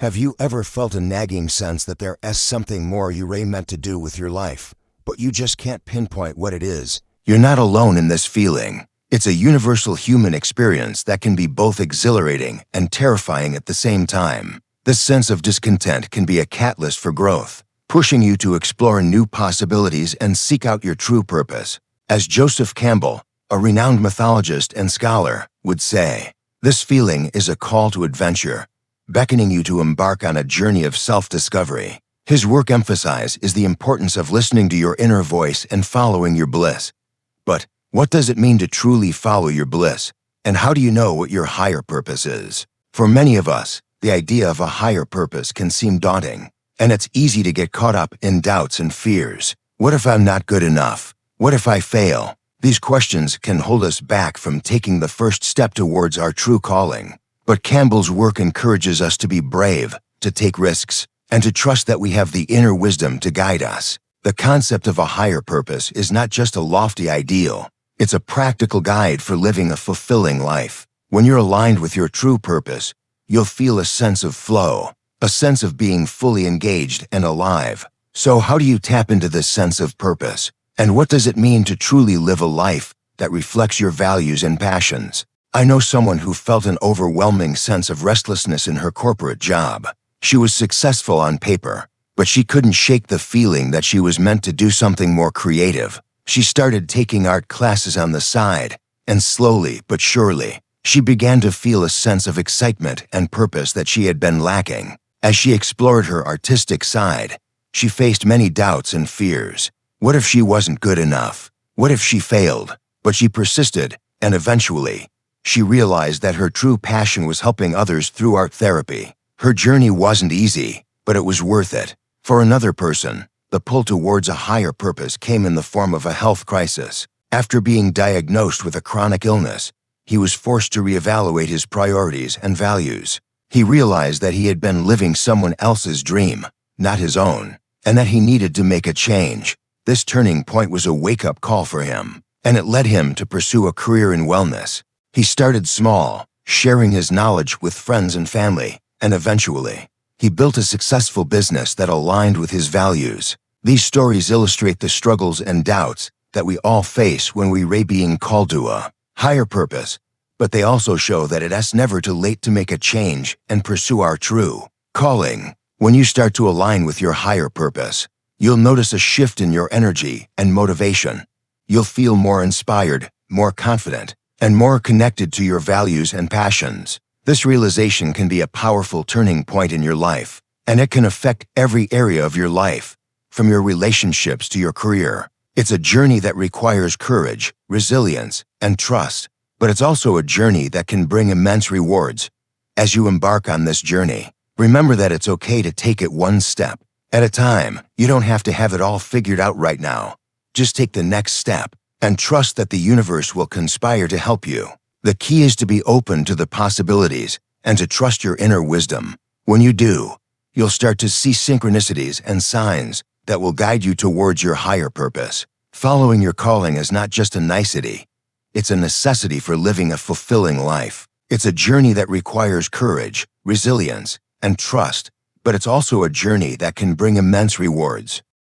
Have you ever felt a nagging sense that there is something more you were meant to do with your life, but you just can't pinpoint what it is? You're not alone in this feeling. It's a universal human experience that can be both exhilarating and terrifying at the same time. This sense of discontent can be a catalyst for growth, pushing you to explore new possibilities and seek out your true purpose. As Joseph Campbell, a renowned mythologist and scholar, would say, this feeling is a call to adventure, beckoning you to embark on a journey of self-discovery. His work emphasizes the importance of listening to your inner voice and following your bliss. But what does it mean to truly follow your bliss? And how do you know what your higher purpose is? For many of us, the idea of a higher purpose can seem daunting, and it's easy to get caught up in doubts and fears. What if I'm not good enough? What if I fail? These questions can hold us back from taking the first step towards our true calling. But Campbell's work encourages us to be brave, to take risks, and to trust that we have the inner wisdom to guide us. The concept of a higher purpose is not just a lofty ideal. It's a practical guide for living a fulfilling life. When you're aligned with your true purpose, you'll feel a sense of flow, a sense of being fully engaged and alive. So how do you tap into this sense of purpose? And what does it mean to truly live a life that reflects your values and passions? I know someone who felt an overwhelming sense of restlessness in her corporate job. She was successful on paper, but she couldn't shake the feeling that she was meant to do something more creative. She started taking art classes on the side, and slowly but surely, she began to feel a sense of excitement and purpose that she had been lacking. As she explored her artistic side, she faced many doubts and fears. What if she wasn't good enough? What if she failed? But she persisted, and eventually, she realized that her true passion was helping others through art therapy. Her journey wasn't easy, but it was worth it. For another person, the pull towards a higher purpose came in the form of a health crisis. After being diagnosed with a chronic illness, he was forced to reevaluate his priorities and values. He realized that he had been living someone else's dream, not his own, and that he needed to make a change. This turning point was a wake-up call for him, and it led him to pursue a career in wellness. He started small, sharing his knowledge with friends and family, and eventually, he built a successful business that aligned with his values. These stories illustrate the struggles and doubts that we all face when we're being called to a higher purpose, but they also show that it's never too late to make a change and pursue our true calling. When you start to align with your higher purpose, you'll notice a shift in your energy and motivation. You'll feel more inspired, more confident, and more connected to your values and passions. This realization can be a powerful turning point in your life, and it can affect every area of your life, from your relationships to your career. It's a journey that requires courage, resilience, and trust, but it's also a journey that can bring immense rewards. As you embark on this journey, remember that it's okay to take it one step at a time. You don't have to have it all figured out right now. Just take the next step and trust that the universe will conspire to help you. The key is to be open to the possibilities and to trust your inner wisdom. When you do, you'll start to see synchronicities and signs that will guide you towards your higher purpose. Following your calling is not just a nicety. It's a necessity for living a fulfilling life. It's a journey that requires courage, resilience, and trust, but it's also a journey that can bring immense rewards.